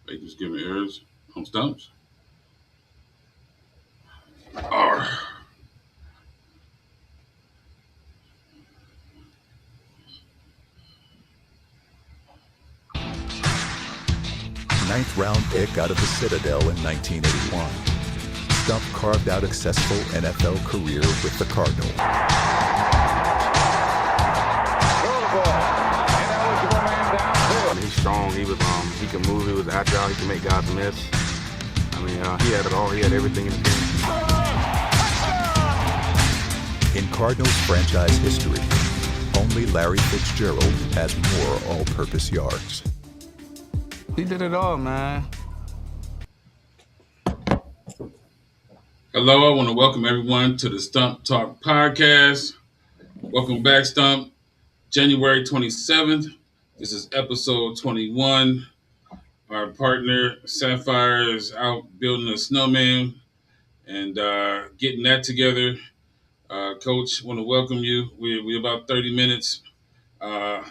They just giving errors on stumps. R. Ninth round pick out of the Citadel in 1981. Stump carved out a successful NFL career with the Cardinals. He's strong. He can move. He was agile. He can make guys miss. He had it all. He had everything in the game. In Cardinals franchise history, only Larry Fitzgerald has more all-purpose yards. He did it all, man. Hello, I want to welcome everyone to the Stump Talk podcast. Welcome back, Stump. January 27th. This is episode 21. Our partner, Saphyr, is out building a snowman and getting that together. Coach, want to welcome you. We're about 30 minutes uh,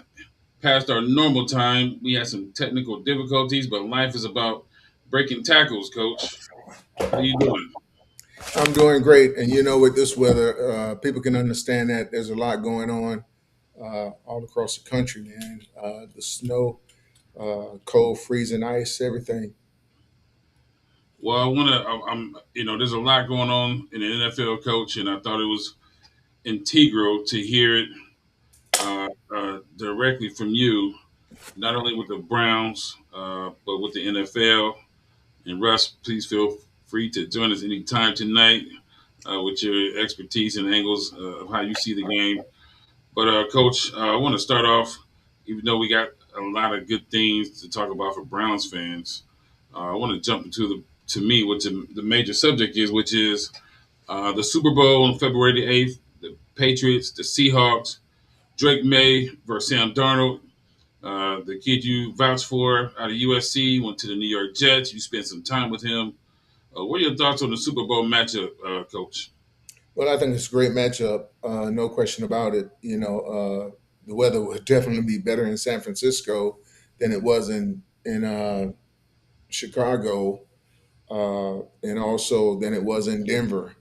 past our normal time. We had some technical difficulties, but life is about breaking tackles, Coach. How you doing? I'm doing great. And with this weather, people can understand that there's a lot going on all across the country, man. The snow, cold, freezing ice, everything. Well, I want to. There's a lot going on in the NFL, Coach, and I thought it was integral to hear it directly from you, not only with the Browns, but with the NFL. And Russ, please feel free to join us anytime tonight with your expertise and angles of how you see the game. But Coach, I want to start off, even though we got a lot of good things to talk about for Browns fans. I want to jump into to me what the major subject is, which is the Super Bowl on February the 8th, the Patriots, the Seahawks, Drake May versus Sam Darnold. The kid you vouched for out of USC went to the New York Jets. You spent some time with him. What are your thoughts on the Super Bowl matchup, Coach? Well, I think it's a great matchup. No question about it. The weather would definitely be better in San Francisco than it was in Chicago, and also than it was in Denver.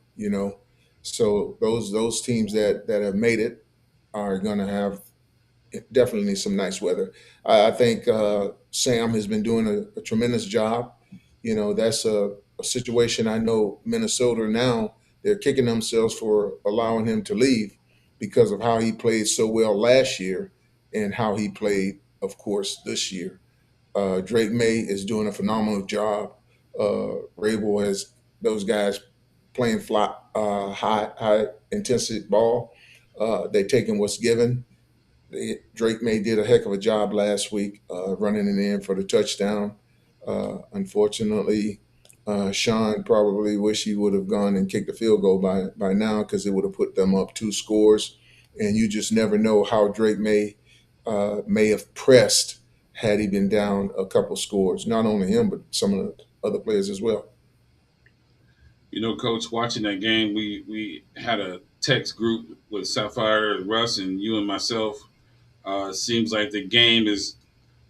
So those teams that have made it are going to have definitely some nice weather. I think Sam has been doing a tremendous job. That's a situation I know Minnesota now, they're kicking themselves for allowing him to leave because of how he played so well last year and how he played, of course, this year. Drake May is doing a phenomenal job. Rabel has those guys playing high intensity ball. They taking what's given. Drake May did a heck of a job last week running it in for the touchdown. Unfortunately, Sean probably wish he would have gone and kicked the field goal by now because it would have put them up 2 scores. And you just never know how Drake may have pressed had he been down a couple scores. Not only him, but some of the other players as well. Coach, watching that game, we had a text group with Sapphire, Russ, and you and myself. It seems like the game is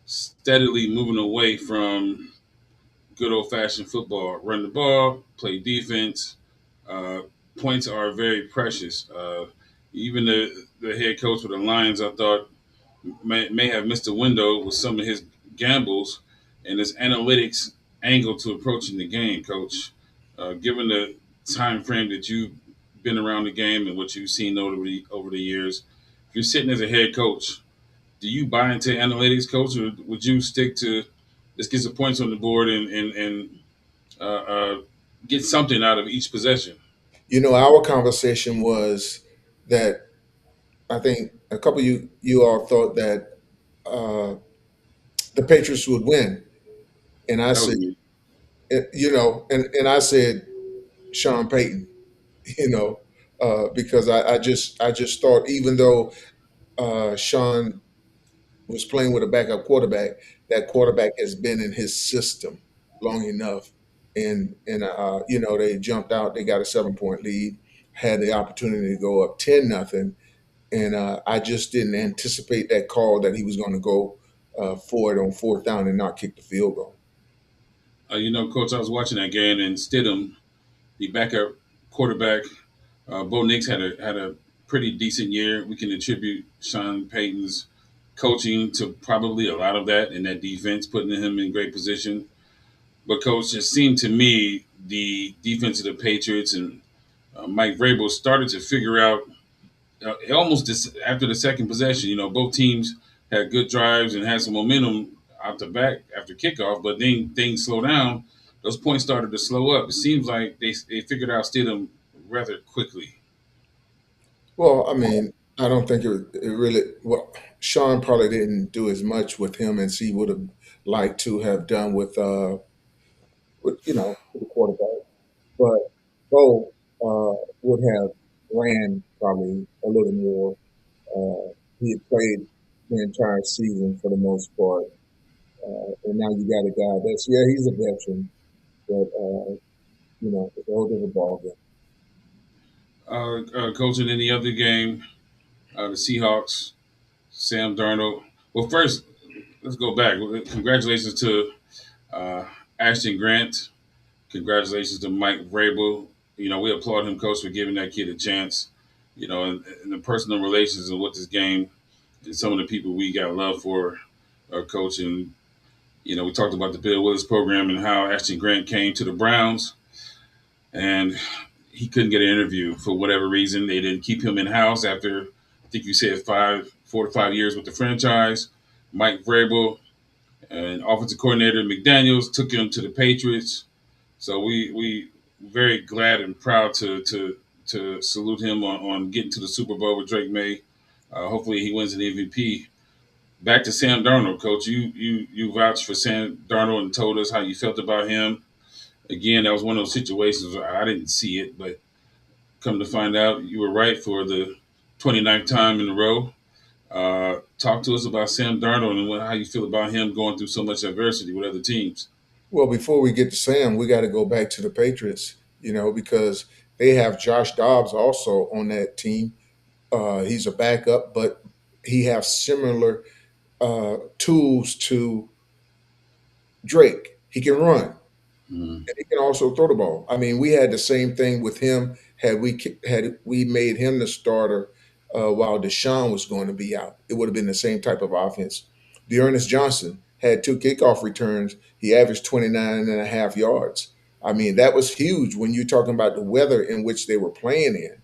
steadily moving away from good old fashioned football. Run the ball, play defense. Uh, Points are very precious. Even the head coach for the Lions, I thought, may have missed a window with some of his gambles and his analytics angle to approaching the game, Coach. Given the time frame that you've been around the game and what you've seen over the years, if you're sitting as a head coach, do you buy into analytics, Coach, or would you stick to let's get some points on the board and uh, uh, get something out of each possession? Our conversation was that I think a couple of you all thought that uh, the Patriots would win, and I That was said, me. and I said Sean Payton, because I just thought even though Sean was playing with a backup quarterback, that quarterback has been in his system long enough, and they jumped out, they got a 7 point lead, had the opportunity to go up 10-0. And I just didn't anticipate that call that he was going to go for it on fourth down and not kick the field goal. Coach, I was watching that game, and Stidham, the backup quarterback, Bo Nix had a pretty decent year. We can attribute Sean Payton's coaching to probably a lot of that in that defense, putting him in great position. But coach, it seemed to me the defense of the Patriots and Mike Vrabel started to figure out almost after the second possession. Both teams had good drives and had some momentum out the back after kickoff, but then things slow down. Those points started to slow up. It seems like they figured out Stidham rather quickly. Well, I mean, I don't think it really. Well, Sean probably didn't do as much with him as he would have liked to have done with with the quarterback. But Bo would have ran probably a little more. He had played the entire season for the most part, and now you got a guy that's he's a veteran, but it's a whole different ball game. Coaching in the other game, the Seahawks, Sam Darnold. Well, first, let's go back. Congratulations to uh, Ashton Grant. Congratulations to Mike Vrabel. We applaud him, coach, for giving that kid a chance. And the personal relations and with this game and some of the people we got love for, coach. And, we talked about the Bill Willis program and how Ashton Grant came to the Browns and he couldn't get an interview for whatever reason. They didn't keep him in house after, I think you said 4 to 5 years with the franchise. Mike Vrabel and offensive coordinator McDaniels took him to the Patriots. So we very glad and proud to salute him on getting to the Super Bowl with Drake May. Hopefully he wins an MVP. Back to Sam Darnold, coach. You vouched for Sam Darnold and told us how you felt about him. Again, that was one of those situations where I didn't see it, but come to find out, you were right for the 29th time in a row. Talk to us about Sam Darnold and how you feel about him going through so much adversity with other teams. Well, before we get to Sam, we got to go back to the Patriots, because they have Josh Dobbs also on that team. He's a backup, but he has similar tools to Drake. He can run, Mm. and he can also throw the ball. I mean, we had the same thing with him. Had we made him the starter while Deshaun was going to be out, it would have been the same type of offense. Dearness Johnson had two kickoff returns. He averaged 29 and a half yards. I mean, that was huge when you're talking about the weather in which they were playing in.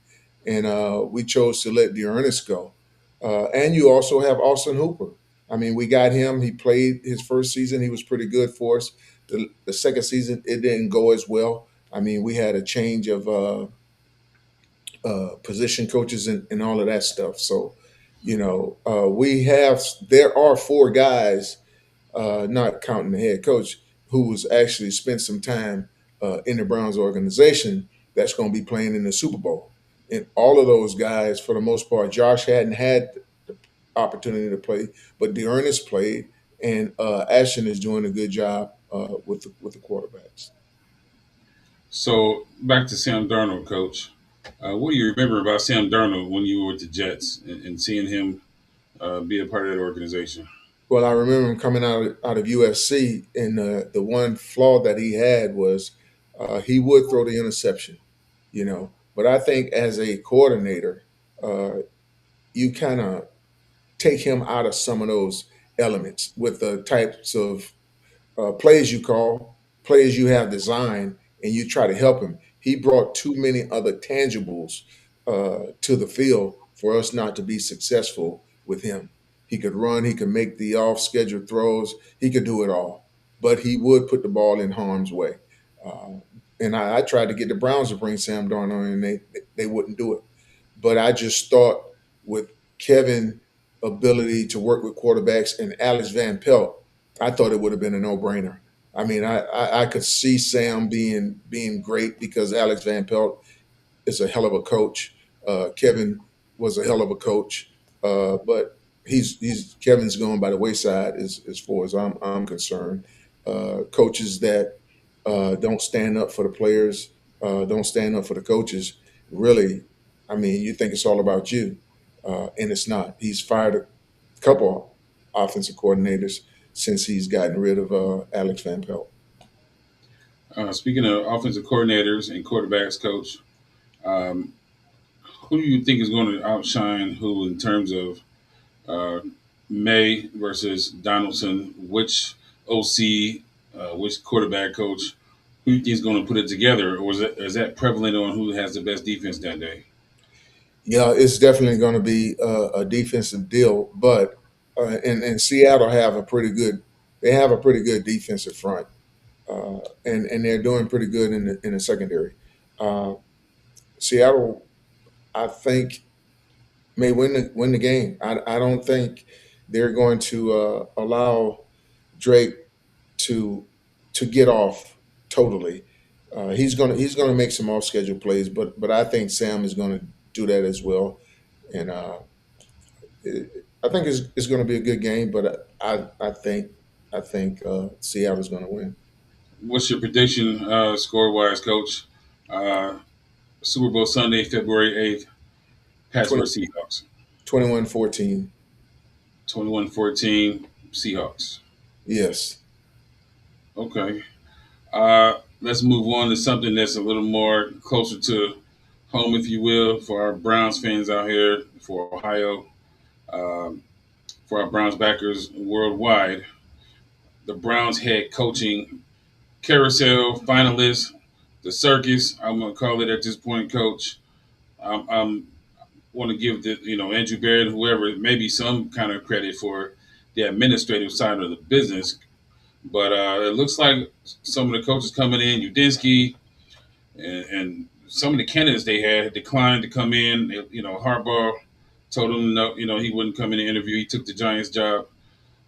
And we chose to let Dearness go. And you also have Austin Hooper. I mean, we got him. He played his first season. He was pretty good for us. The second season, it didn't go as well. I mean, we had a change of position coaches and all of that stuff. So, there are four guys, not counting the head coach, who's actually spent some time in the Browns organization that's going to be playing in the Super Bowl. And all of those guys, for the most part, Josh hadn't had the opportunity to play, but Dearness played, and Ashton is doing a good job with the quarterbacks. So back to Sam Darnold, coach. What do you remember about Sam Darnold when you were with the Jets and seeing him be a part of that organization? Well, I remember him coming out of USC, and the one flaw that he had was he would throw the interception, But I think as a coordinator, uh, you kind of take him out of some of those elements with the types of plays you call, plays you have designed, and you try to help him. He brought too many other tangibles to the field for us not to be successful with him. He could run, he could make the off schedule throws, he could do it all, but he would put the ball in harm's way. Uh, and I tried to get the Browns to bring Sam Darnold, and they wouldn't do it. But I just thought with Kevin' ability to work with quarterbacks and Alex Van Pelt, I thought it would have been a no brainer. I mean, I could see Sam being great because Alex Van Pelt is a hell of a coach. Kevin was a hell of a coach, but he's Kevin's going by the wayside as far as I'm concerned. Coaches that don't stand up for the players, don't stand up for the coaches. Really, I mean, you think it's all about you, and it's not. He's fired a couple offensive coordinators since he's gotten rid of Alex Van Pelt. Speaking of offensive coordinators and quarterbacks, coach, um, who do you think is going to outshine who in terms of uh, May versus Donaldson? Which OC, which quarterback coach? Who do you think is going to put it together, or is that prevalent on who has the best defense that day? Yeah, it's definitely going to be a defensive deal, but and Seattle have a pretty good they have a pretty good defensive front, and they're doing pretty good in the secondary. Uh, Seattle, I think, may win the game. I don't think they're going to allow Drake to get off totally. He's gonna make some off schedule plays, but I think Sam is going to do that as well, and I think it's going to be a good game. But I think Seattle's going to win. What's your prediction, score wise, coach? Uh, Super Bowl Sunday, February 8th, Pats 20, versus Seahawks. 21-14. 21-14 Seahawks. Yes. Okay. Let's move on to something that's a little more closer to home, if you will, for our Browns fans out here, for Ohio, um, for our Browns backers worldwide. The Browns head coaching carousel finalists, the circus, I'm going to call it at this point, coach. I'm want to give the Andrew Barrett, whoever, maybe some kind of credit for the administrative side of the business. But it looks like some of the coaches coming in, Udinski, and some of the candidates they had declined to come in. Harbaugh told him no, he wouldn't come in the interview. He took the Giants job.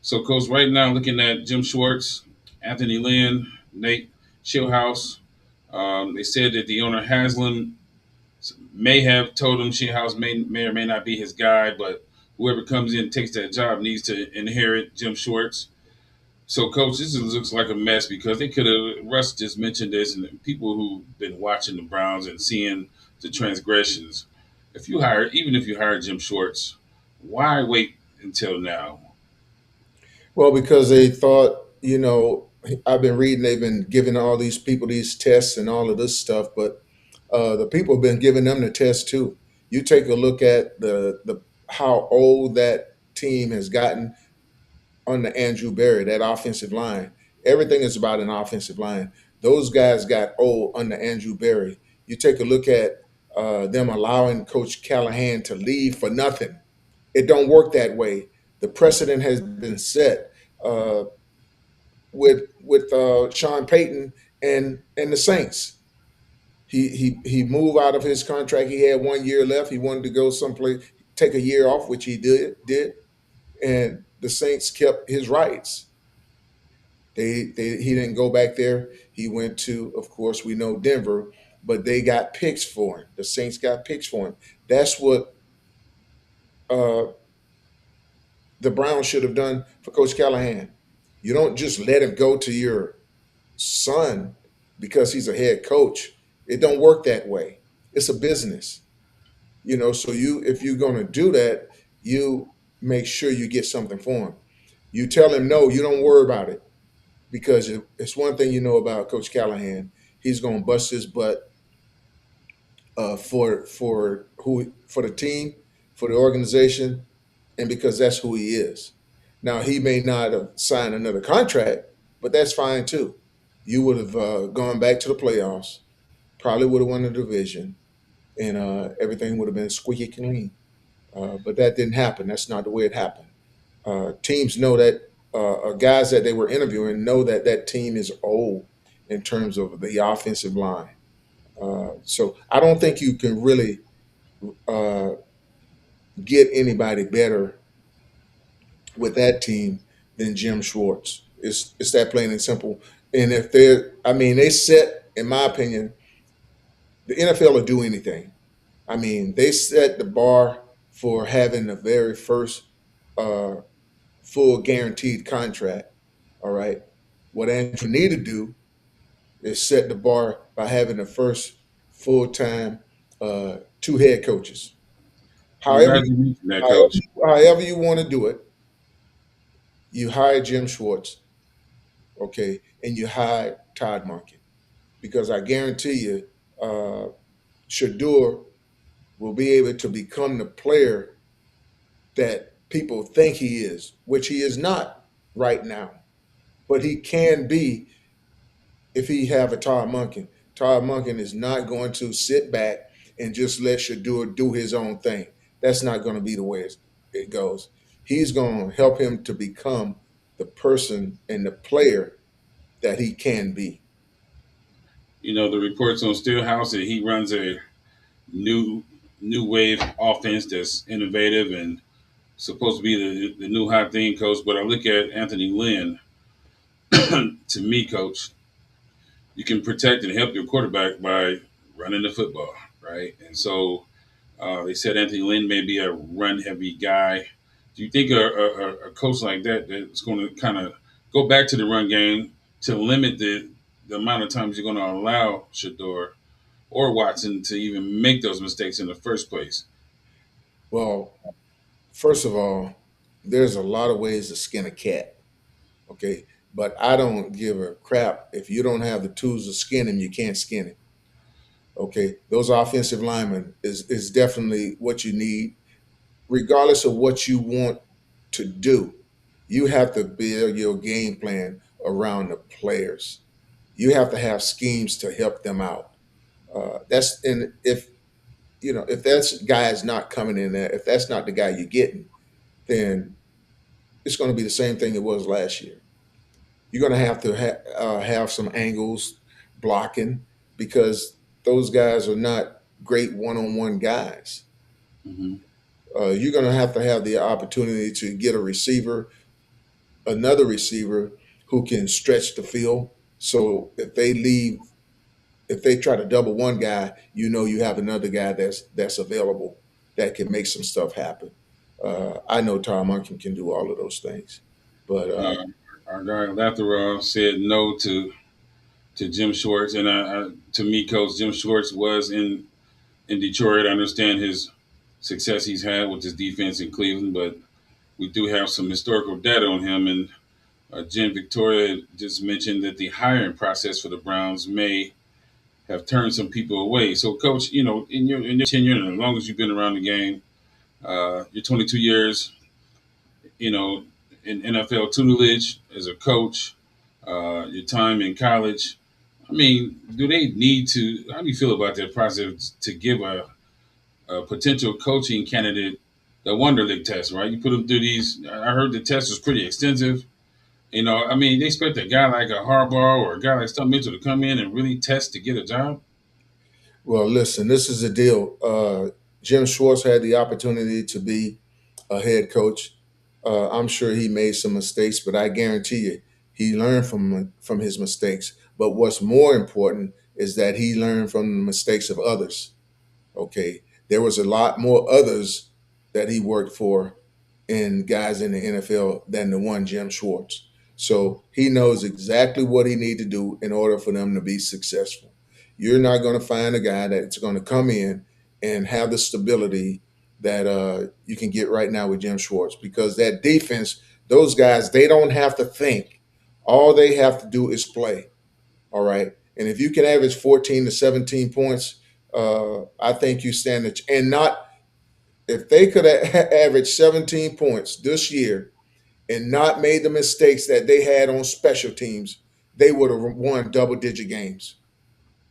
So, coach, right now looking at Jim Schwartz, Anthony Lynn, Nate Schillhouse. They said that the owner Haslam may have told him Shithouse may or may not be his guy, but whoever comes in and takes that job needs to inherit Jim Schwartz. So, coach, looks like a mess because they could have. Russ just mentioned this, and people who've been watching the Browns and seeing the transgressions. Even if you hire Jim Schwartz, why wait until now? Well, because they thought, I've been reading, they've been giving all these people these tests and all of this stuff, but the people have been giving them the test too. You take a look at the how old that team has gotten under Andrew Barry, that offensive line. Everything is about an offensive line. Those guys got old under Andrew Barry. You take a look at them allowing Coach Callahan to leave for nothing. It don't work that way. The precedent has been set uh, with Sean Payton and the Saints. He moved out of his contract. He had 1 year left. He wanted to go someplace, take a year off, which he did, and the Saints kept his rights. He didn't go back there. He went to, of course, we know Denver, but they got picks for him. The Saints got picks for him. That's what uh, the Browns should have done for Coach Callahan. You don't just let him go to your son because he's a head coach. It don't work that way. It's a business, So if you're going to do that, you make sure you get something for him. You tell him no. You don't worry about it because it's one thing you know about Coach Callahan. He's going to bust his butt for the team, for the organization, and because that's who he is. Now he may not have signed another contract, but that's fine too. You would have gone back to the playoffs, probably would have won the division, and everything would have been squeaky clean. But that didn't happen. That's not the way it happened. Teams know that guys that they were interviewing know that that team is old in terms of the offensive line. So I don't think you can really uh, get anybody better with that team than Jim Schwartz. It's that plain and simple. And if they set, in my opinion, the NFL will do anything. I mean, they set the bar for having the very first uh, full guaranteed contract. All right. What Andrew need to do is set the bar by having the first full time two head coaches. I'm However, glad you mentioned that, however, coach. however you want to do it, you hire Jim Schwartz, okay, and you hire Todd Monken. because I guarantee you, Shadeur will be able to become the player that people think he is, which he is not right now. But he can be if he have a Todd Monken. Todd Monken is not going to sit back and just let Shadeur do his own thing. That's not going to be the way it goes. He's going to help him to become the person and the player that he can be. The reports on Steelhouse that he runs a new new wave offense that's innovative and supposed to be the new hot thing, coach. But I look at Anthony Lynn. To me, coach, you can protect and help your quarterback by running the football, right? And so they said Anthony Lynn may be a run heavy guy. Do you think a coach like that that's going to kind of go back to the run game to limit the amount of times you're going to allow Shador or Watson to even make those mistakes in the first place? Well, first of all, there's a lot of ways to skin a cat. Okay. But I don't give a crap. If you don't have the tools to skin him, you can't skin him. Okay. Those offensive linemen is definitely what you need, regardless of what you want to do. You have to build your game plan around the players. You have to have schemes to help them out. That's and if that's guy is not coming in there, if that's not the guy you're getting, then it's going to be the same thing it was last year. You're going to have to have some angles blocking because those guys are not great one-on-one guys. Mm-hmm. You're going to have the opportunity to get a receiver, another receiver who can stretch the field. So if they try to double one guy, you have another guy that's available that can make some stuff happen. I know Tom Munkin can do all of those things, but Uh, our guy Lathera said no to Jim Schwartz, and to me, coach, Jim Schwartz was in Detroit. I understand his success he's had with his defense in Cleveland, but we do have some historical data on him. And Jen Victoria just mentioned that the hiring process for the Browns may have turned some people away. So, coach, in your tenure and as long as you've been around the game, your 22 years, you know, in NFL tutelage as a coach, your time in college. I mean, do they need to? How do you feel about that process to give a potential coaching candidate the Wonderlic test? Right, you put them through these. I heard the test was pretty extensive. I mean, they expect a guy like a Harbaugh or a guy like Stump Mitchell to come in and really test to get a job. well, listen, this is the deal. Jim Schwartz had the opportunity to be a head coach. I'm sure he made some mistakes, but I guarantee you, he learned from his mistakes. But what's more important is that he learned from the mistakes of others. Okay, there was a lot more others that he worked for in guys in the NFL than the one Jim Schwartz. So he knows exactly what he need to do in order for them to be successful. You're not going to find a guy that's going to come in and have the stability that you can get right now with Jim Schwartz because that defense, those guys, they don't have to think. All they have to do is play. All right. And if you can average 14 to 17 points, I think you stand it. And not if they could average 17 points this year and not made the mistakes that they had on special teams, they would have won double digit games.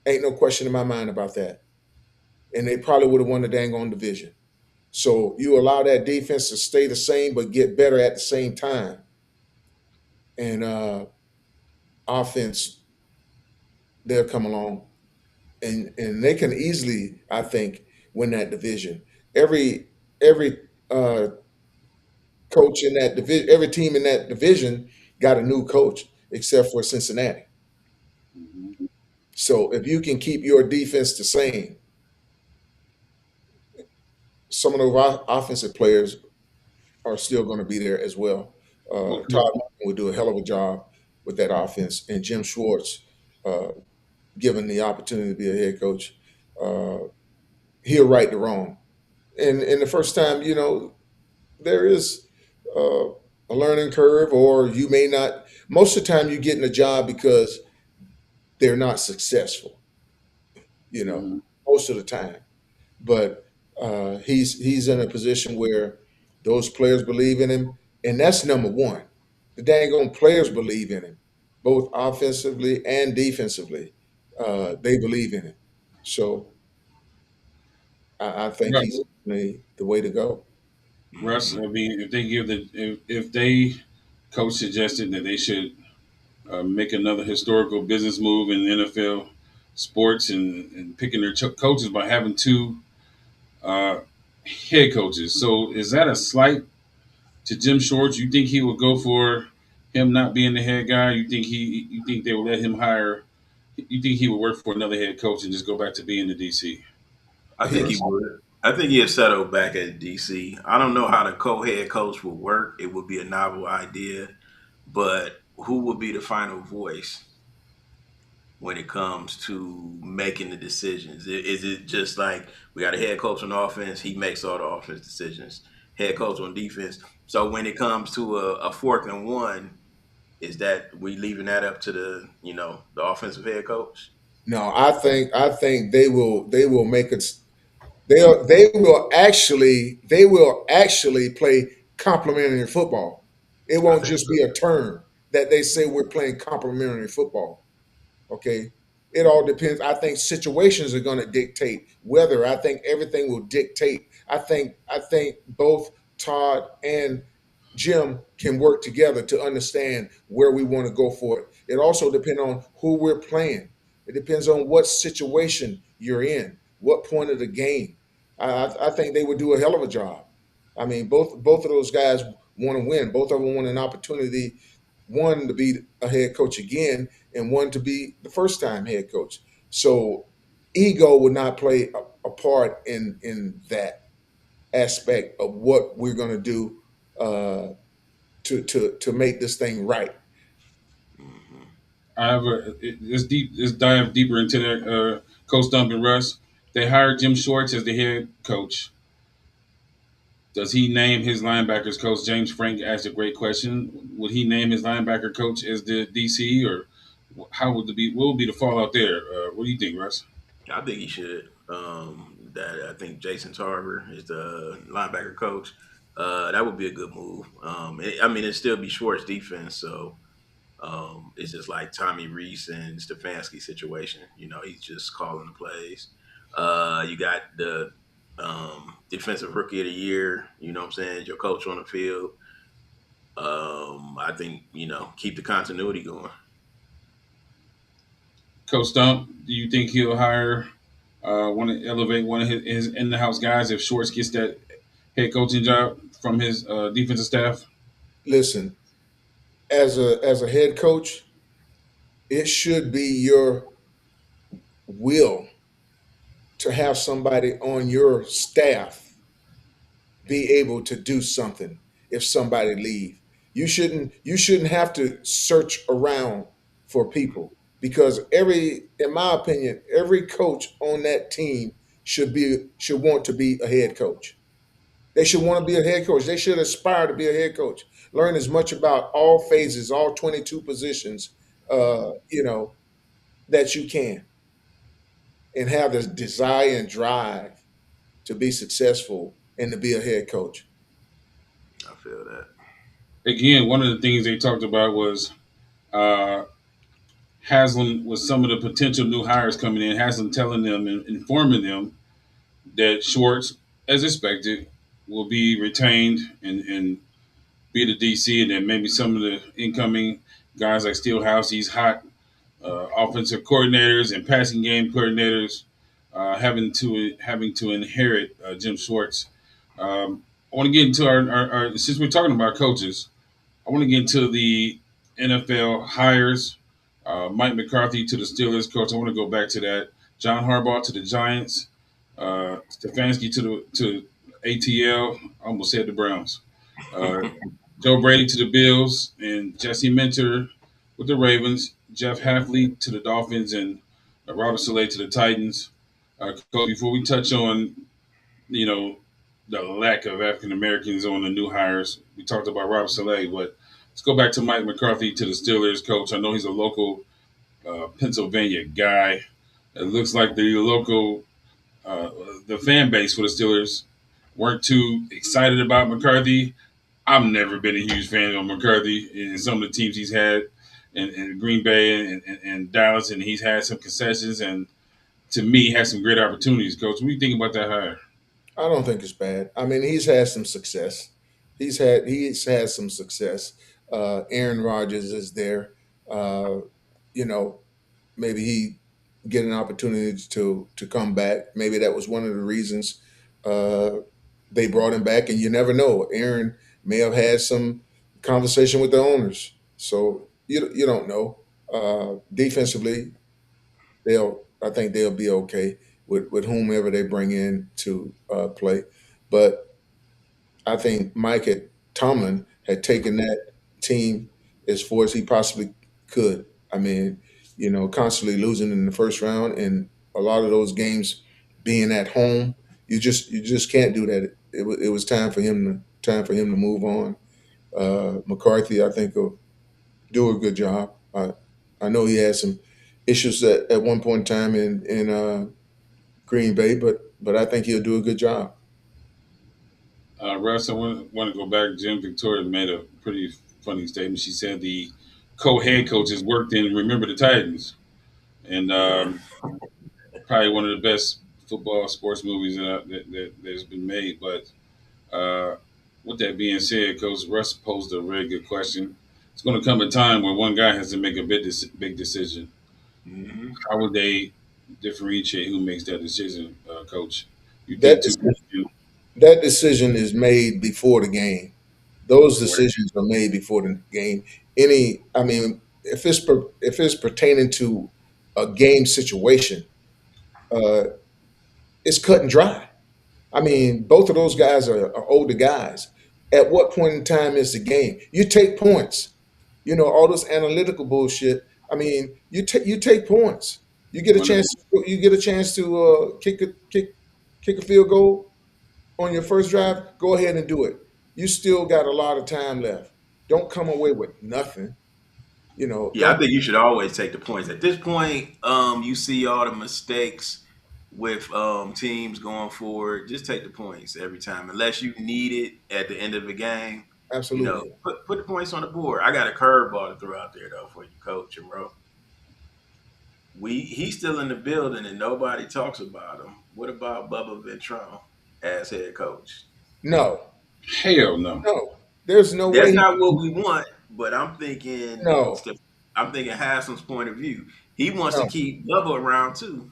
Ain't no question in my mind about that. And they probably would have won the dang on division. So you allow that defense to stay the same but get better at the same time. And offense, they'll come along and they can easily, I think, win that division. Every uh, coach in that division, every team in that division got a new coach except for Cincinnati. Mm-hmm. So if you can keep your defense the same, some of those offensive players are still going to be there as well. Well, Todd Monken would do a hell of a job with that offense, and Jim Schwartz, uh, given the opportunity to be a head coach, uh, he'll right the wrong. And the first time, there is uh, a learning curve, or you may not. Most of the time, you get in a job because they're not successful, you know, Mhm. most of the time. But he's in a position where those players believe in him, and that's number one. The dang on players believe in him, both offensively and defensively. They believe in him, so I think Russ, he's the way to go. Russ, Hmm. I mean, if they give if they coach suggested that they should make another historical business move in NFL sports and picking their coaches by having two uh, head coaches. So is that a slight to Jim Shorts? You think he would go for him not being the head guy? You think they would let him hire? You think he would work for another head coach and just go back to being the DC? I think he He's would. I think he'd settle back at DC. I don't know how the co-head coach would work. It would be a novel idea, but who would be the final voice when it comes to making the decisions? Is it just like we got a head coach on offense? He makes all the offense decisions. Head coach on defense. So when it comes to a fourth and one, is that we leaving that up to the offensive head coach? no, I think they will make it. They will actually play complementary football. It I won't think just be a term that they say we're playing complementary football. Okay. It all depends. I think situations are going to dictate whether. I think everything will dictate. I think both Todd and Jim can work together to understand where we want to go for it. It also depends on who we're playing. It depends on what situation you're in, what point of the game. I think they would do a hell of a job. I mean, both of those guys want to win. Both of them want an opportunity, one to be a head coach again, and one to be the first time head coach. So ego would not play a part in that aspect of what we're going to do uh, to make this thing right. hmm However, let's dive deeper into that. Coach Stump and Russ, they hired Jim Schwartz as the head coach. Does he name his linebackers coach? James Frank asked a great question. Would he name his linebacker coach as the DC, or how would the be? What would be the fallout there? What do you think, Russ? I think he should. That I think Jason Tarver is the linebacker coach. That would be a good move. I mean, it'd still be Schwartz defense, so it's just like Tommy Reese and Stefanski situation. He's just calling the plays. You got the defensive rookie of the year. You know what I'm saying? Your coach on the field. I think keep the continuity going. Coach Stump, do you think he'll hire want to elevate one of his in the house guys if Schwartz gets that head coaching job from his defensive staff? Listen, as a head coach, it should be your will to have somebody on your staff be able to do something if somebody leave. You shouldn't have to search around for people because in my opinion, every coach on that team should want to be a head coach. They should want to be a head coach. They should aspire to be a head coach. Learn as much about all phases, all 22 positions, that you can, and have the desire and drive to be successful and to be a head coach. I feel that. Again, one of the things they talked about was uh, Haslam with some of the potential new hires coming in. Haslam telling them and informing them that Schwartz, as expected, will be retained and be the DC, and then maybe some of the incoming guys like Steelhouse, he's hot offensive coordinators and passing game coordinators having to inherit Jim Schwartz. I want to get into our since we're talking about coaches. I want to get into the NFL hires. Mike McCarthy to the Steelers coach. I want to go back to that. John Harbaugh to the Giants. Stefanski to ATL. I almost said the Browns. Uh, Joe Brady to the Bills and Jesse Minter with the Ravens. Jeff Halfley to the Dolphins and Robert Saleh to the Titans. Coach, before we touch on you know the lack of African Americans on the new hires, we talked about Robert Saleh, but let's go back to Mike McCarthy to the Steelers coach. I know he's a local Pennsylvania guy. It looks like the local, uh, the fan base for the Steelers weren't too excited about McCarthy. I've never been a huge fan of McCarthy in some of the teams he's had in Green Bay and Dallas, and he's had some concessions and to me has some great opportunities. Coach, what do you think about that hire? I don't think it's bad. I mean, he's had some success. He's had some success. Aaron Rodgers is there. Uh, you know, maybe he get an opportunity to come back. Maybe that was one of the reasons uh, they brought him back. And you never know. Aaron may have had some conversation with the owners, so you don't know. Defensively, I think they'll be okay with whomever they bring in to play. But I think Tomlin had taken that team as far as he possibly could. I mean, constantly losing in the first round and a lot of those games being at home, you just can't do that. It was time for him to move on. McCarthy, I think, will do a good job. I know he had some issues at one point in time in Green Bay, but I think he'll do a good job. Russ, I want to go back. Jim Victoria made a pretty funny statement. She said the co-head coaches worked in Remember the Titans, and probably one of the best football sports movies that's been made. But uh, with that being said, Coach Russ posed a very good question. It's going to come a time where one guy has to make a big decision. Hmm. How would they differentiate who makes that decision, Coach? You That think two decision, people that decision is made before the game. Those decisions are made before the game. I mean, if it's pertaining to a game situation, uh, it's cut and dry. I mean, both of those guys are older guys. At what point in time is the game? You take points. All this analytical bullshit. I mean, you take points. You get a want to chance. To kick a field goal on your first drive. Go ahead and do it. You still got a lot of time left. Don't come away with nothing. Yeah, I Don't. think you should always take the points. At this point, you see all the mistakes with teams going forward. Just take the points every time, unless you need it at the end of the game. Absolutely. Put the points on the board. I got a curveball to throw out there though for you, coach and bro. He's still in the building and nobody talks about him. What about Bubba Ventrone as head coach? No. hell no. No. There's no way. That's not what we want, but I'm thinking No. Haslam's point of view. He wants to No. keep Bubba around too.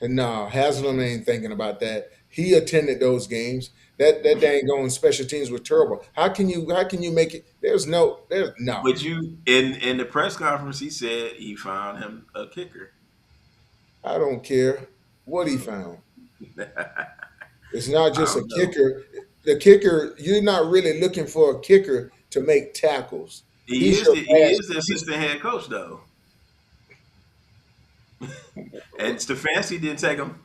And no, Haslam ain't thinking about that. He attended those games. That dang going special teams was terrible. How can you make it? There's no. But you in the press conference, he said he found him a kicker. I don't care what he found. It's not I just a don't know. kicker. The kicker, you're not really looking for a kicker to make tackles. He's your He pass. is the assistant head coach though, and Stefanski didn't take him.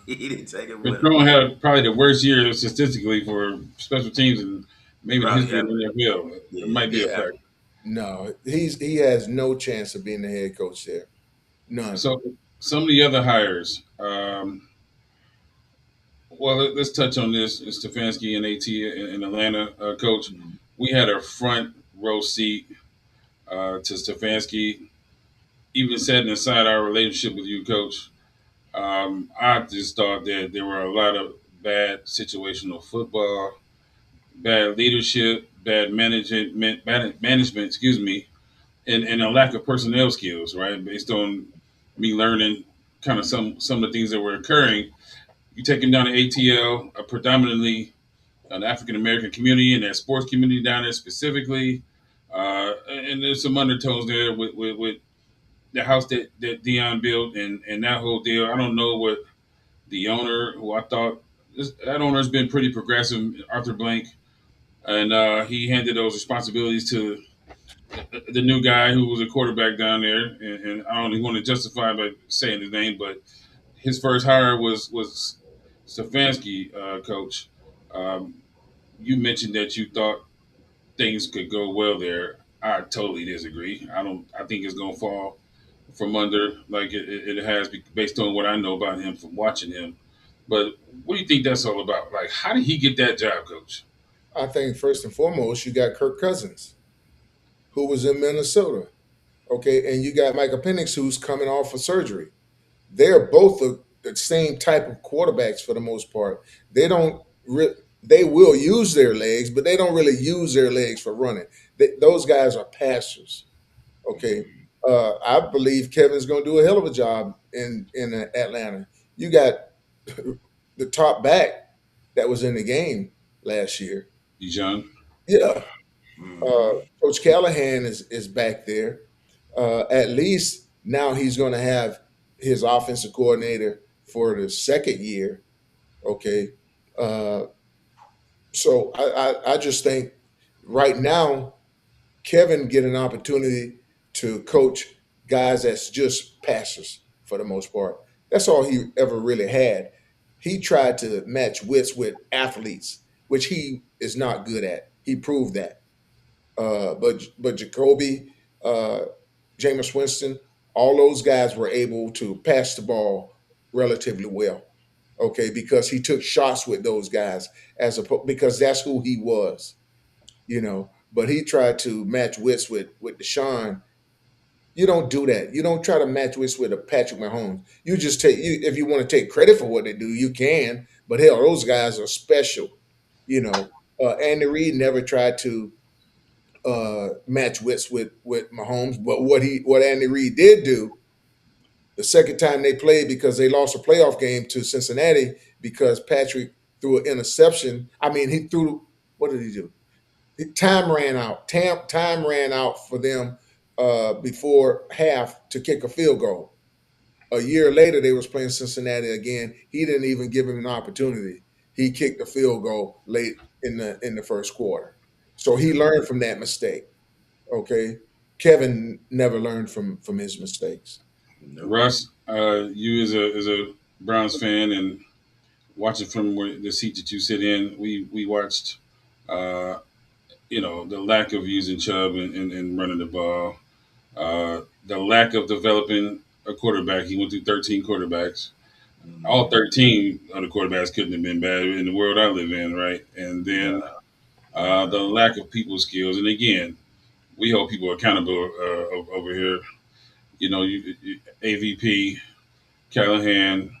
He didn't take him with him. Patron had probably the worst year statistically for special teams and maybe the Probably history of ever. the NFL. It Yeah, might be a yeah. factor. No, he has no chance of being the head coach there. None. So some of the other hires. Well, let's touch on this. Stefanski and AT in Atlanta, coach. Mhm. We had a front row seat to Stefanski, even setting aside our relationship with you, coach. I just thought that there were a lot of bad situational football, bad leadership, bad management, excuse me, and a lack of personnel skills, right? Based on me learning kind of some of the things that were occurring. You take him down to ATL, predominantly an African American community and that sports community down there specifically. And there's some undertones there with the house that Dion built and that whole deal. I don't know what the owner, who I thought that owner's been pretty progressive, Arthur Blank, and he handed those responsibilities to the new guy who was a quarterback down there. And I don't even want to justify by saying his name, but his first hire was Stefanski, coach. Um, you mentioned that you thought things could go well there. I totally disagree. I don't. I think it's going to from under like it has based on what I know about him from watching him. But what do you think that's all about? Like, how did he get that job, Coach? I think first and foremost, you got Kirk Cousins, who was in Minnesota. Okay, and you got Michael Penix, who's coming off of surgery. They're both the same type of quarterbacks for the most part. They don't. They will use their legs, but they don't really use their legs for running. Those guys are passers. Okay, I believe Kevin's going to do a hell of a job in Atlanta. You got the top back that was in the game last year. Dijon? Yeah, uh, Hmm. Coach Callahan is back there. At least now he's going to have his offensive coordinator for the second year. Okay, uh, so I just think right now Kevin get an opportunity to coach guys that's just passers for the most part. That's all he ever really had. He tried to match wits with athletes, which he is not good at. He proved that. But Jacoby, uh, Jameis Winston, all those guys were able to pass the ball relatively well. Okay, because he took shots with those guys because that's who he was, you know. But he tried to match wits with Deshaun. You don't do that. You don't try to match wits with a Patrick Mahomes. You just take you if you want to take credit for what they do, you can. But hell, those guys are special. You know, Andy Reid never tried to match wits with Mahomes. But what Andy Reid did do the second time they played because they lost a playoff game to Cincinnati because Patrick threw an interception. I mean, he threw what did he do? Time ran out. Time ran out for them before half to kick a field goal. A year later, they was playing Cincinnati again. He didn't even give him an opportunity. He kicked a field goal late in the first quarter. So he learned from that mistake. Okay, Kevin never learned from his mistakes. Nope. Russ, you as a Browns fan and watching from the seat that you sit in, we watched, uh, the lack of using Chubb and running the ball, the lack of developing a quarterback. He went through 13 quarterbacks. All Hmm. 13 of the quarterbacks couldn't have been bad in the world I live in, right? And then Nah, the lack of people skills. And again, we hold people accountable over here. AVP, Callahan,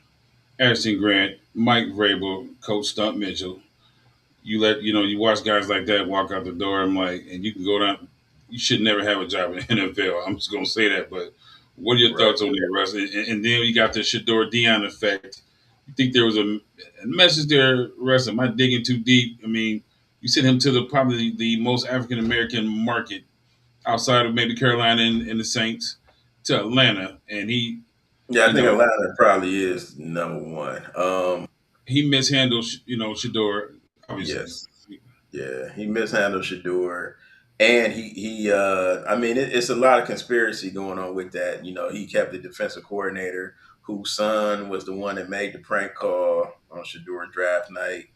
Ashton Grant, Mike Vrabel, Coach Stump Mitchell. You watch guys like that walk out the door. I'm like, and you can go down. You should never have a job in the NFL. I'm just gonna say that. But what are your right. thoughts on that, Russ? And then you got the Shadeur Dion effect. You think there was a message there, Russ? Am I digging too deep? I mean, you sent him to probably the most African American market outside of maybe Carolina and the Saints to Atlanta, and he, Yeah, I you think know, Atlanta probably is number one. he mishandled, Shador, obviously. Yes. Yeah, he mishandled Shadeur, and I mean, it's a lot of conspiracy going on with that. You know, he kept the defensive coordinator whose son was the one that made the prank call on Shadeur draft night.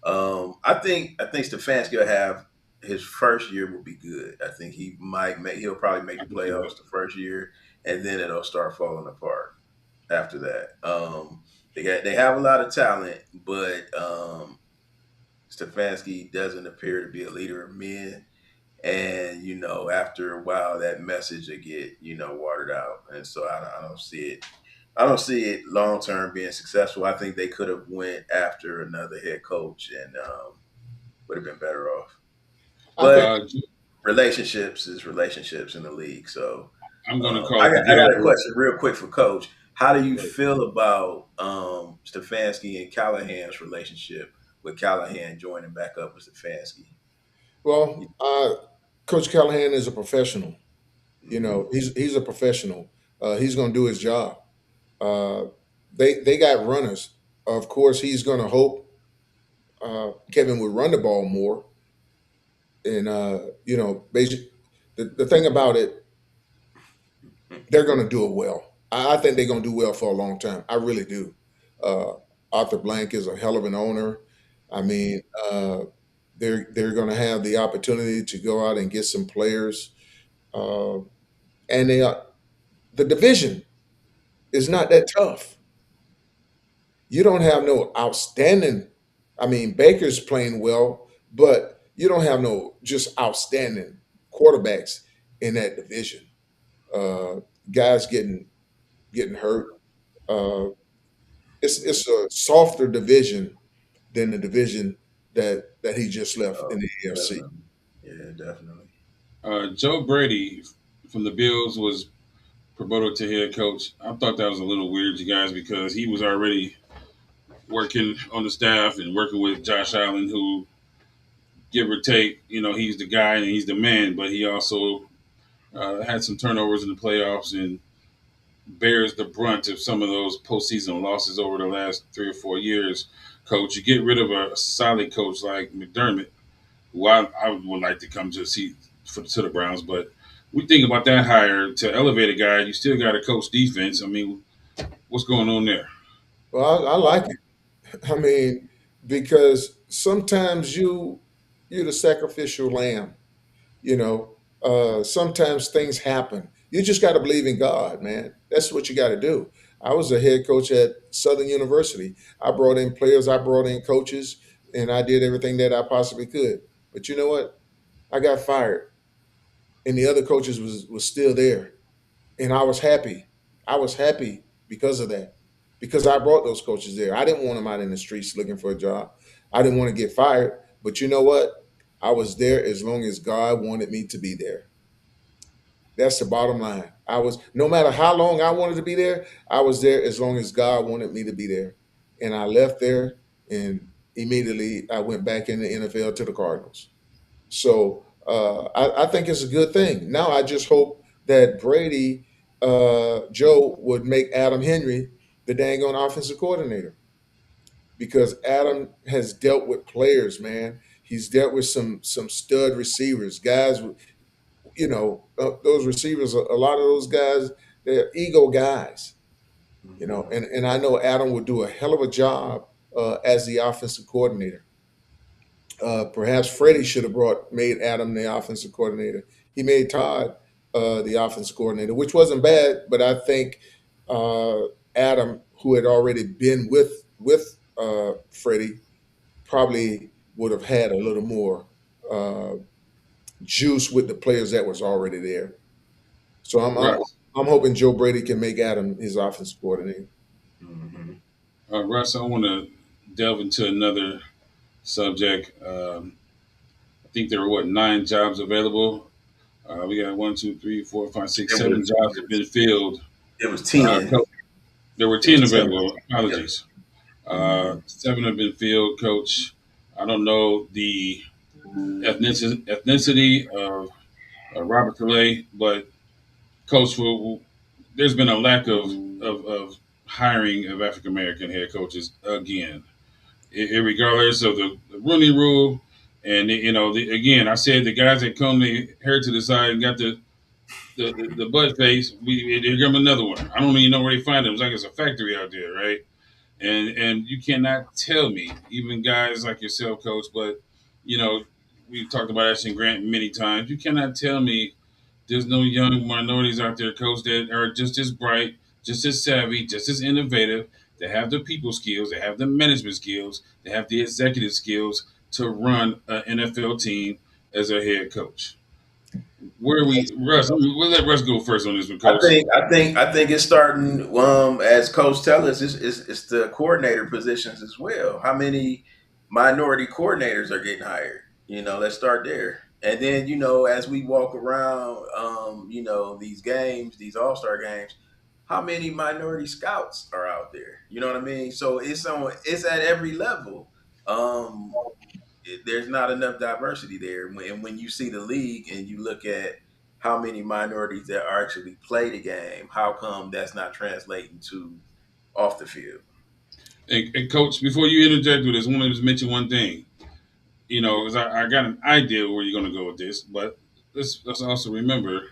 I think Stefanski will have his first year will be good. I think he'll probably make I the can see that. playoffs the first year, and then it'll start falling apart after that. They have a lot of talent, but Stefanski doesn't appear to be a leader of men. And after a while, that message will get watered out, and so I don't see it. I don't see it long term being successful. I think they could have went after another head coach and would have been better off. I think But Uh, relationships is relationships in the league. So I'm going to I call it got the I get got a over. question real quick for Coach. How do you Right. feel about Stefanski and Callahan's relationship with Callahan joining back up with Stefanski? well, Coach Callahan is a professional. You know, Mm-hmm. he's a professional. He's going to do his job. Uh, they got runners. Of course, he's going to hope Kevin would run the ball more. And basic the thing about it, they're going to do it well. I think they're going to do well for a long time. I really do. Uh, Arthur Blank is a hell of an owner. I mean, they're going to have the opportunity to go out and get some players, uh, and The division is not that tough. You don't have no outstanding. I mean, Baker's playing well, but you don't have no just outstanding quarterbacks in that division. Uh, Guys getting hurt. Uh, it's a softer division than the division that he just left in Oh, the AFC. definitely. Yeah, definitely. Joe Brady from the Bills was promoted to head coach. I thought that was a little weird, you guys, because he was already working on the staff and working with Josh Allen, who, give or take, he's the guy and he's the man, but he also had some turnovers in the playoffs and bears the brunt of some of those postseason losses over the last 3 or 4 years. Coach, you get rid of a solid coach like McDermott, who I would like to come to see to the Browns, but we think about that hire to elevate a guy. You still got to coach defense. I mean, what's going on there? Well, I like it. I mean, because sometimes you're the sacrificial lamb. You know, sometimes things happen. You just got to believe in God, man. That's what you got to do. I was a head coach at Southern University. I brought in players, I brought in coaches, and I did everything that I possibly could. But you know what? I got fired, and the other coaches was still there, and I was happy. I was happy because of that, because I brought those coaches there. I didn't want them out in the streets looking for a job. I didn't want to get fired. But you know what? I was there as long as God wanted me to be there. That's the bottom line. I was, no matter how long I wanted to be there, I was there as long as God wanted me to be there. And I left there, and immediately I went back in the NFL to the Cardinals. So I think it's a good thing. Now I just hope that Brady, Joe, would make Adam Henry the dang on offensive coordinator, because Adam has dealt with players, man. He's dealt with some stud receivers, guys. Those receivers. A lot of those guys, they're ego guys. Hmm. And I know Adam would do a hell of a job as the offensive coordinator. Perhaps Freddie should have made Adam the offensive coordinator. He made Todd the offensive coordinator, which wasn't bad, but I think uh, Adam, who had already been with Freddie, probably would have had a little more uh, juice with the players that was already there. So Russ, I'm hoping Joe Brady can make Adam his offensive coordinator. Hmm. Russ, I want to delve into another subject. I think there were, what, 9 jobs available. We got one, two, three, four, five, six, It seven was jobs have been filled. it was Uh, 10. there were It was 10 10. available. Yeah. Apologies. Hmm. 7 have been filled, Coach. I don't know the ethnicity of Robert Calais, but Coach, there's been a lack of hiring of African American head coaches again, regardless of the Rooney Rule. And again, I said the guys that come to here to the side and got the butt face, we give them another one. I don't even know where they find them. It's like it's a factory out there, right? And you cannot tell me, even guys like yourself, Coach, but you know, we've talked about Ashton Grant many times. You cannot tell me there's no young minorities out there, Coach, that are just as bright, just as savvy, just as innovative. They have the people skills, they have the management skills, they have the executive skills to run an NFL team as a head coach. Where are we, Russ? We'll let Russ go first on this one, Coach. I think it's starting. As Coach tell us, it's the coordinator positions as well. How many minority coordinators are getting hired? Let's start there. And then as we walk around, these games, these All Star games, how many minority scouts are out there? You know what I mean? So it's at every level. Um, there's not enough diversity there. And when you see the league and you look at how many minorities that actually play the game, how come that's not translating to off the field? And Coach, before you interject with this, I want to just mention one thing. Because I got an idea where you're going to go with this, but let's also remember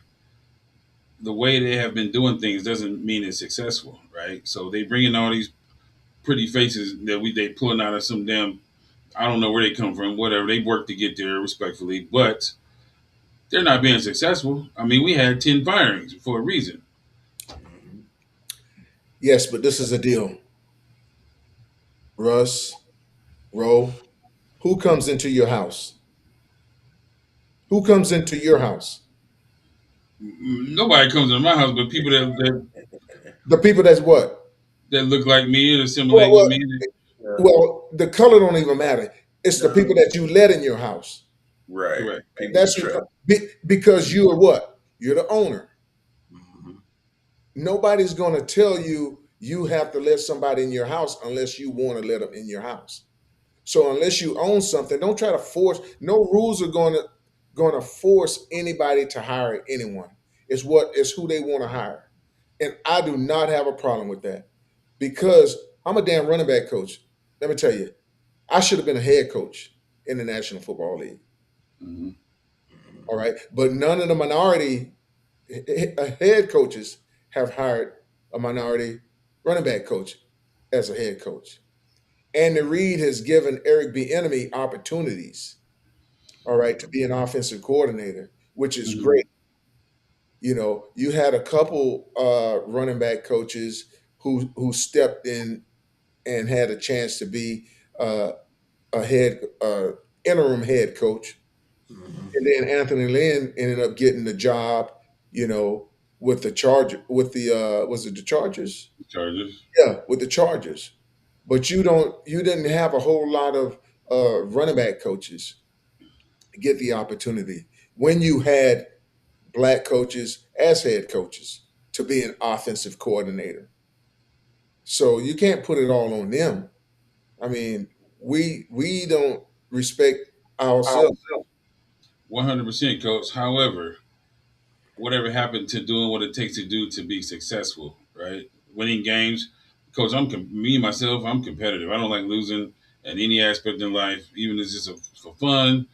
the way they have been doing things doesn't mean it's successful, right? So they bring in all these pretty faces that they pulling out of some damn, I don't know where they come from, whatever. They work to get there respectfully, but they're not being successful. I mean, we had 10 firings for a reason. Yes, but this is a deal. Russ, Roe, who comes into your house? Who comes into your house? Nobody comes to my house, but people The people that's what? that look like me and Well, assimilate with well, me. Yeah. well, the color don't even matter. It's the No. people that you let in your house. Right. Correct. People you That's trust. because you are what? You're the owner. Mhm. Nobody's going to tell you you have to let somebody in your house unless you want to let them in your house. So unless you own something, don't try to force. No rules are going to force anybody to hire anyone. It's who they want to hire, and I do not have a problem with that because I'm a damn running back coach. Let me tell you, I should have been a head coach in the National Football League. Hmm. All right, but none of the minority head coaches have hired a minority running back coach as a head coach. Andy Reid has given Eric B. Enemy opportunities, all right, to be an offensive coordinator, which is Hmm. great. You know, you had a couple running back coaches who stepped in and had a chance to be uh, a head interim head coach, Mhm. and then Anthony Lynn ended up getting the job. You know, with the was it the Chargers? Charges. Yeah, with the Chargers. But you didn't have a whole lot of running back coaches get the opportunity when you had black coaches as head coaches to be an offensive coordinator. So you can't put it all on them. I mean, we don't respect ourselves. 100%, coach. However, whatever happened to doing what it takes to do to be successful, right? Winning games, coach. Me myself. I'm competitive. I don't like losing at any aspect in life, even if it's just for fun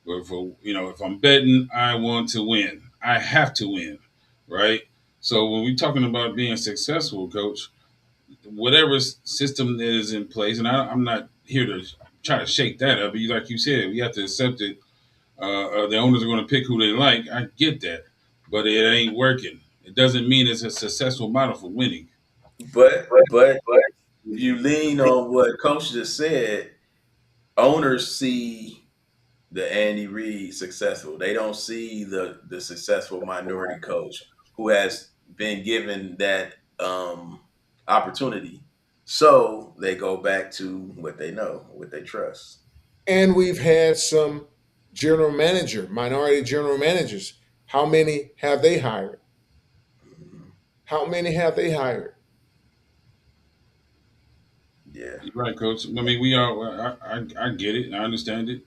or for if I'm betting, I want to win. I have to win, right? So when we're talking about being successful, coach, whatever system is in place, and I'm not here to try to shake that up. But like you said, we have to accept it. The owners are going to pick who they like. I get that, but it ain't working. It doesn't mean it's a successful model for winning. But if you lean on what Coach just said, owners see the Andy Reid successful. They don't see the successful minority coach who has been given that opportunity. So they go back to what they know, what they trust. And we've had some minority general managers. How many have they hired? Mhm. How many have they hired? Yeah. You're right, coach. I mean, we are. I get it. I understand it.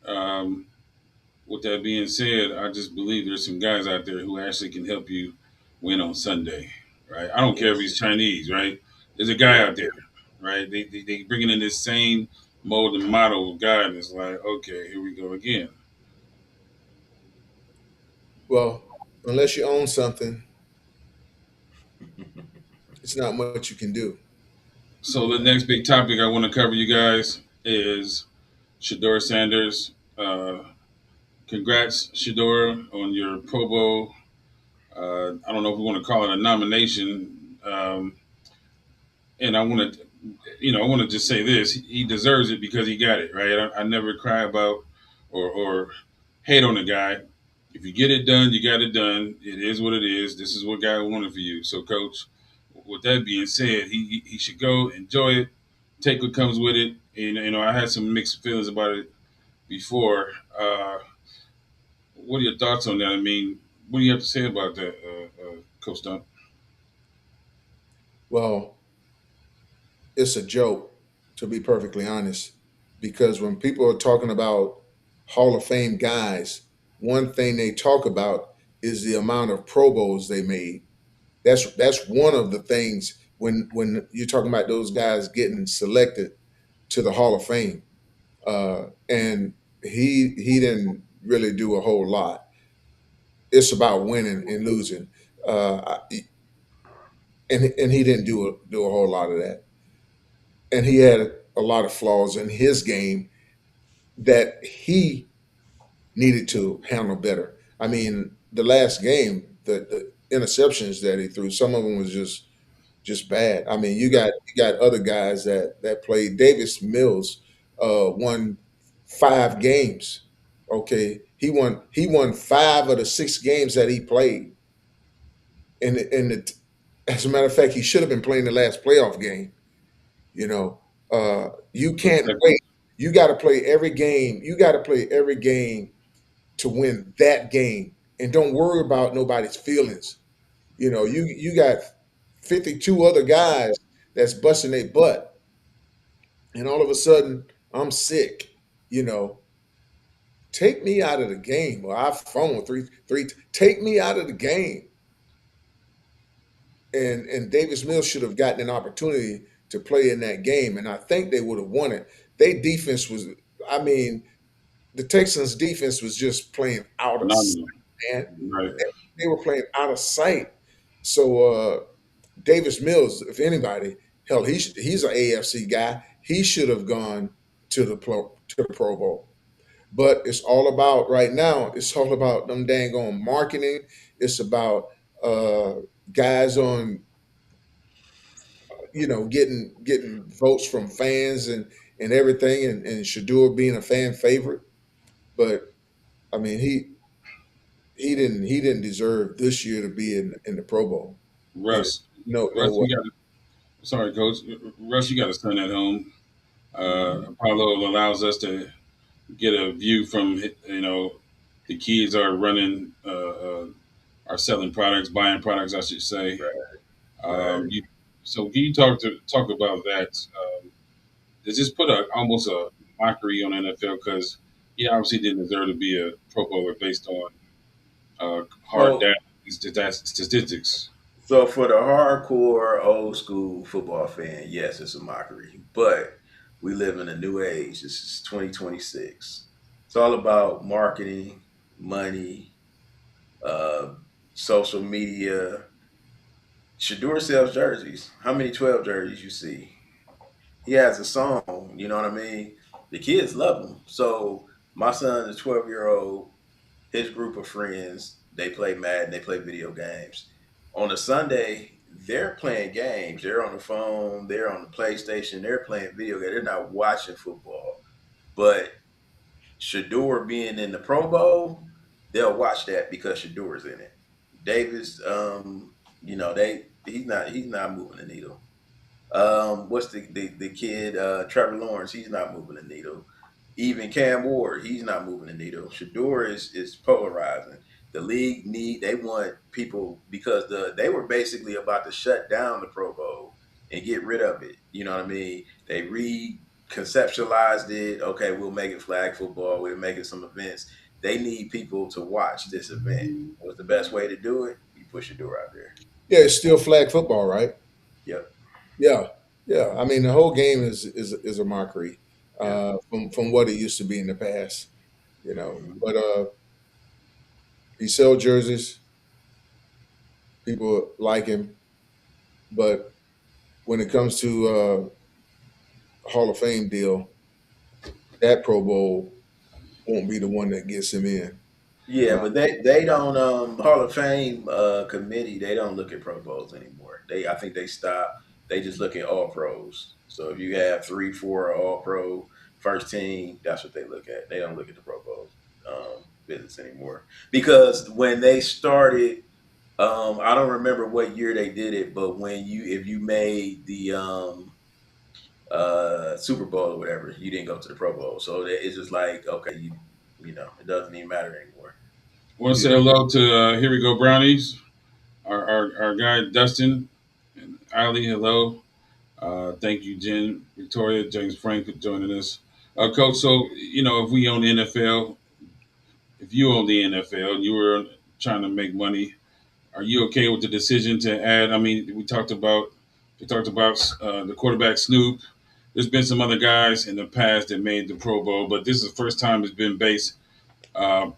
Um, with that being said, I just believe there's some guys out there who actually can help you win on Sunday, right? I don't care if Yes. he's Chinese, right? There's a guy Yeah. out there, right? They bringing in this same mold and model of guy, and it's like, okay, here we go again. Well, unless you own something, it's not much you can do. So the next big topic I want to cover, you guys, is Shadeur Sanders. Congrats, Shadeur, on your Pro Bowl. I don't know if we want to call it a nomination. And I want to, I want to just say this: he deserves it because he got it right. I never cry about or hate on the guy. If you get it done, you got it done. It is what it is. This is what God wanted for you. So, coach, with that being said, he should go enjoy it, take what comes with it. And I had some mixed feelings about it before. What are your thoughts on that? I mean, what do you have to say about that, Coach Stump? Well, it's a joke, to be perfectly honest, because when people are talking about Hall of Fame guys, one thing they talk about is the amount of Pro Bowls they made. That's one of the things when you're talking about those guys getting selected to the Hall of Fame. And he didn't really do a whole lot. It's about winning and losing, and he didn't do a whole lot of that. And he had a lot of flaws in his game that he needed to handle better. I mean, the last game, the interceptions that he threw, some of them was just just bad. I mean, you got other guys that played. Davis Mills won 5 games. Okay, he won 5 of the 6 games that he played, and as a matter of fact, he should have been playing the last playoff game. You know, you for the can't wait. Texans. You got to play every game. You got to play every game to win that game, and don't worry about nobody's feelings. You got 52 other guys that's busting their butt, and all of a sudden I'm sick. You know, take me out of the game. Well, I've phoned three. Take me out of the game. And Davis Mills should have gotten an opportunity to play in that game, and I think they would have won it. Their defense was, I mean, the Texans' defense was just playing out of sight, Phenomenal. man. Right. They were playing out of sight. So Davis Mills, if anybody, hell, he's an AFC guy. He should have gone to the Pro Bowl. But it's all about right now. It's all about them dang on marketing. It's about uh, guys on getting votes from fans and everything, and Shadeur being a fan favorite. But I mean, he didn't deserve this year to be in the Pro Bowl. And Russ. no Russ, way. you got to, sorry, coach. Russ, you got to send that home. Mhm. Apollo allows us to get a view from, the kids are running, are selling products, buying products, I should say. Right, right. You, so can you talk about that? Does this put almost a mockery on NFL because he obviously didn't deserve to be a Pro Bowler based on hard So data statistics? So for the hardcore old school football fan, yes, it's a mockery. But we live in a new age. This is 2026. It's all about marketing, money, uh, social media. Shadeur sells jerseys. How many 12 jerseys you see? He has a song, you know what I mean? The kids love him. So my son, the 12-year old, his group of friends, they play Madden, they play video games. On a Sunday, they're playing games. They're on the phone, they're on the PlayStation, they're playing video games. They're not watching football. But Shador being in the Pro Bowl, they'll watch that because Shador's in it. Davis, he's not moving the needle. What's the kid Trevor Lawrence? He's not moving the needle. Even Cam Ward, he's not moving the needle. Shador is polarizing. The league they want people because they were basically about to shut down the Pro Bowl and get rid of it. You know what I mean? They reconceptualized it. Okay, we'll make it flag football. We'll make it some events. They need people to watch this event. What's the best way to do it? You push Shador out there. Yeah, it's still flag football, right? Yep. Yeah, yeah. I mean, the whole game is a mockery Yep. from what it used to be in the past. Mhm. But he sell jerseys. People like him, but when it comes to Hall of Fame deal, that Pro Bowl won't be the one that gets him in. Yeah, Uh, but they don't Hall of Fame committee, they don't look at Pro Bowls anymore. I think they stop. They just look at all pros. So if you have 3, 4 all pro first team, that's what they look at. They don't look at the Pro Bowl business anymore. Because when they started, I don't remember what year they did it, but if you made the Super Bowl or whatever, you didn't go to the Pro Bowl. So it's just like, okay, it doesn't even matter anymore. I want to say yeah, hello to Here We Go Brownies, our guy Dustin and Ali. Hello. Thank you, Jen, Victoria, James Frank for joining us. Coach, so, if we own the NFL, if you own the NFL and you were trying to make money, are you okay with the decision to add? I mean, we talked about the quarterback Snoop. There's been some other guys in the past that made the Pro Bowl, but this is the first time it's been based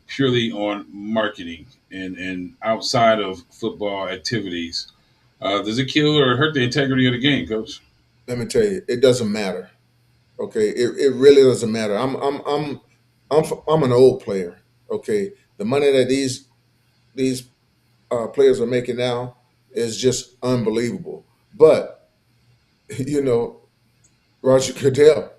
purely on marketing and outside of football activities. Does it kill or hurt the integrity of the game, Coach? let me tell you, it doesn't matter. Okay, it really doesn't matter. I'm an old player. Okay, the money that these players are making now is just unbelievable. But you know, Roger Goodell.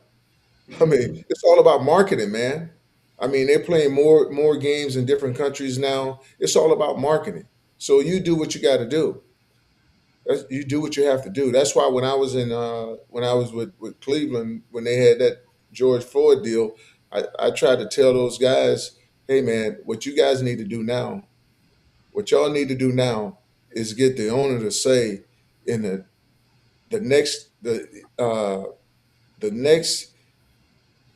I mean, it's all about marketing, man. I mean, they're playing more games in different countries now. It's all about marketing. So you do what you got to do. You do what you have to do. That's why when I was with Cleveland when they had that George Floyd deal, I tried to tell those guys, hey man, what you guys need to do now, what y'all need to do now is get the owner to say in the next the next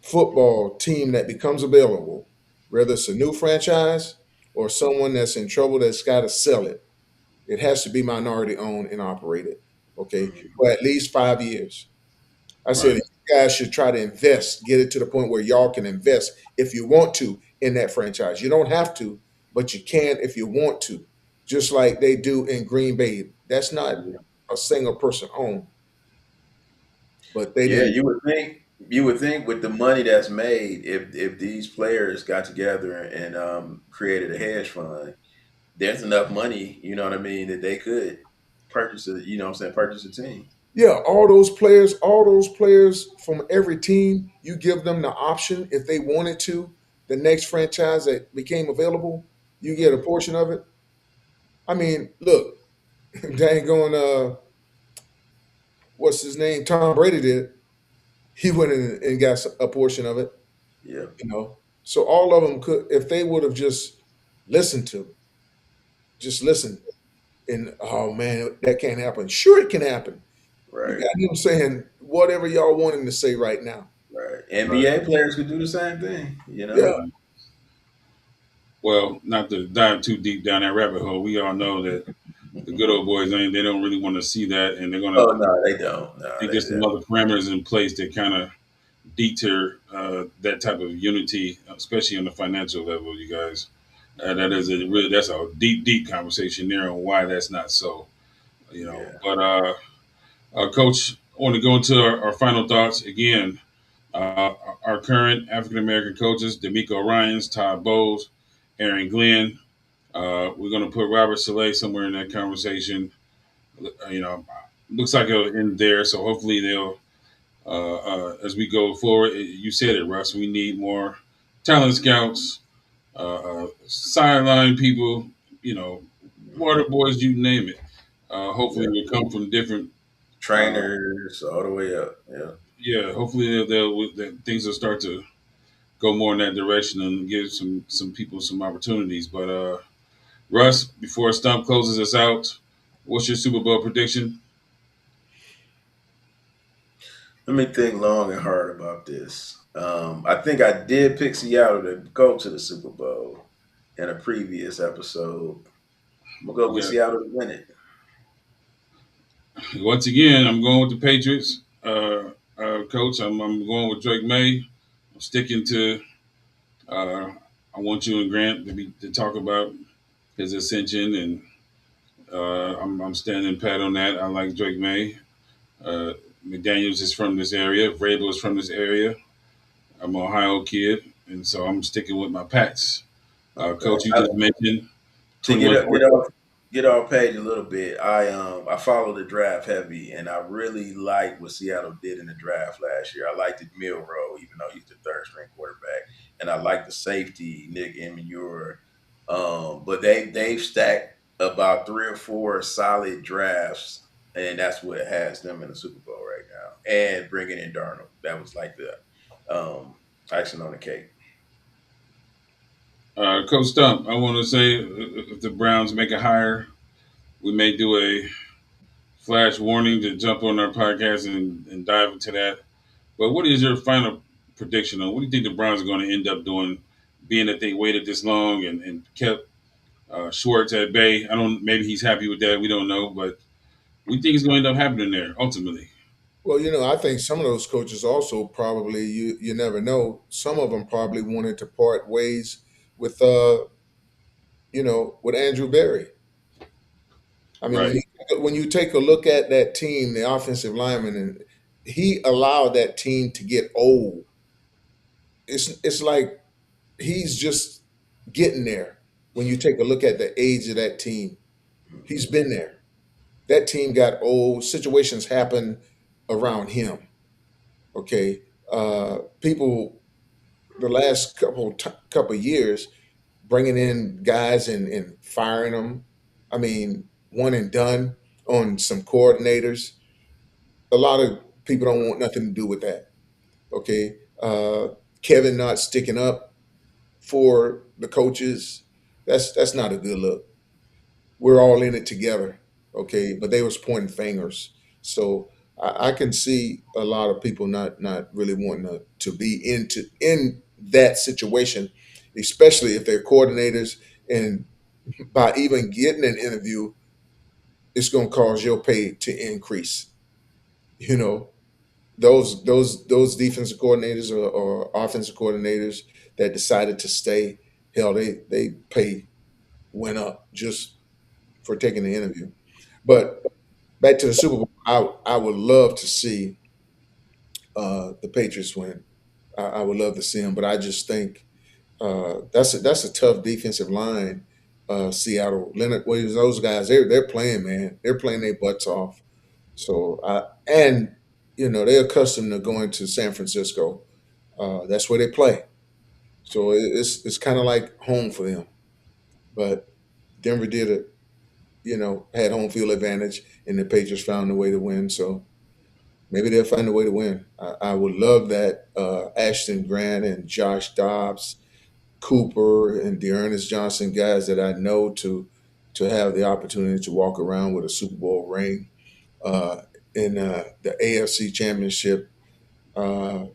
football team that becomes available, whether it's a new franchise or someone that's in trouble that's got to sell it, it has to be minority owned and operated. Okay, Mhm. for at least 5 years. I said Right. you guys should try to invest, get it to the point where y'all can invest if you want to in that franchise. You don't have to, but you can if you want to. Just like they do in Green Bay. That's not Yeah. a single person owned, but they Yeah, didn't. you would think with the money that's made, if these players got together and created a hedge fund, there's enough money, you know what I mean, that they could purchase a, you know what I'm saying, purchase a team. Yeah, all those players from every team, you give them the option if they wanted to, the next franchise that became available, you get a Mhm. portion of it. I mean, look, dang going what's his name? Tom Brady did. He went in and got a portion of it, Yeah, you know. So all of them could, if they would have just listened to, just listen, and oh man, that can't happen. Sure, it can happen. You right, got him saying whatever y'all want him to say right now. right. Right. NBA players could do the same thing, you know? Yeah, Right. Well, not to dive too deep down that rabbit hole, we all know that the good old boys ain't. They don't really want to see that, and they're Oh gonna. no, they don't. No, They get some other parameters in place that kind of deter that type of unity, especially on the financial level. You guys, that is a really that's a deep, deep conversation there on why that's not so. You know, yeah. but Coach, I want to go into our final thoughts again. Our current African American coaches, D'Amico Ryans, Todd Bowles, Aaron Glenn. We're going to put Robert Saleh somewhere in that conversation. You know, looks like it'll end there. So hopefully they'll, as we go forward, you said it, Russ. We need more talent scouts, sideline people. You know, water Mhm. boys, you name it. Hopefully, Yeah. we'll come from different. Uh, Trainers all the way up. Yeah. yeah, hopefully that things will start to go more in that direction and give some people some opportunities. But Russ, before Stump closes us out, what's your Super Bowl prediction? Let me think long and hard about this. I think I did pick Seattle to go to the Super Bowl in a previous episode. I'm gonna go with Yeah. Seattle to win it. Once again, I'm going with the Patriots. Coach, I'm going with Drake May. I'm sticking to. Uh, I want you and Grant to talk about his ascension, and I'm standing pat on that. I like Drake May. Uh, McDaniel's is from this area. Vrabel is from this area. I'm an Ohio kid, and so I'm sticking with my Pats. Okay. Coach, you just mentioned To 21 get off page a little bit, I follow the draft heavy, and I really like what Seattle did in the draft last year. I liked it Milrow, even though he's the third string quarterback, and I like the safety Nick Emmanure. But they've stacked about three or four solid drafts, and that's what has them in the Super Bowl right now. And bringing in Darnold, that was like the icing on the cake. Coach Stump, I want to say if the Browns make a hire, we may do a flash warning to jump on our podcast and dive into that. But what is your final prediction on what do you think the Browns are going to end up doing, being that they waited this long and kept Schwartz at bay? I don't. Maybe he's happy with that. We don't know, but we think it's going to end up happening there ultimately. well, I think some of those coaches also probably you never know. Some of them probably wanted to part ways with with Andrew Berry. I mean, Right. when you take a look at that team, the offensive lineman, and he allowed that team to get old. It's like he's just getting there. When you take a look at the age of that team, he's been there. that team got old. Situations happen around him. Okay, people the last couple years bringing in guys and firing them. I mean, one and done on some coordinators. A lot of people don't want nothing to do with that. Okay, Kevin not sticking up for the coaches. That's not a good look. We're all in it together. Okay, but they was pointing fingers. So I can see a lot of people not really wanting to be in that situation, especially if they're coordinators. And by even getting an interview, it's going to cause your pay to increase. You know, those defensive coordinators or offensive coordinators that decided to stay, hell, they pay went up just for taking the interview. But back to the Super Bowl, I would love to see the Patriots win. I would love to see them, but I just think that's a tough defensive line. Seattle, Leonard Williams, those guys, they're playing, man. They're playing their butts off. So and they're accustomed to going to San Francisco. That's where they play. So it's kind of like home for them. But Denver did it. Had home field advantage, and the Patriots found a way to win. So maybe they'll find a way to win. I would love that Ashton Grant and Josh Dobbs, Cooper and Dearness Johnson, guys that I know to have the opportunity to walk around with a Super Bowl ring in the AFC Championship. Uh,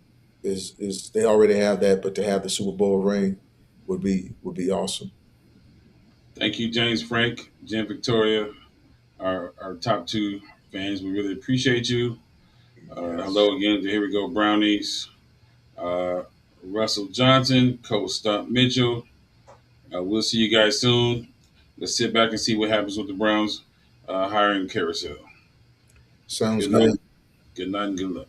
is they already have that, but to have the Super Bowl ring would be awesome. Thank you, James Frank, Jen Victoria, our top two fans. We really appreciate you. Yes, Hello again to Here We Go Brownies. Uh, Russell Johnson, Coach Stump Mitchell. We'll see you guys soon. Let's sit back and see what happens with the Browns hiring carousel. sounds Good night. good. Good night and good luck.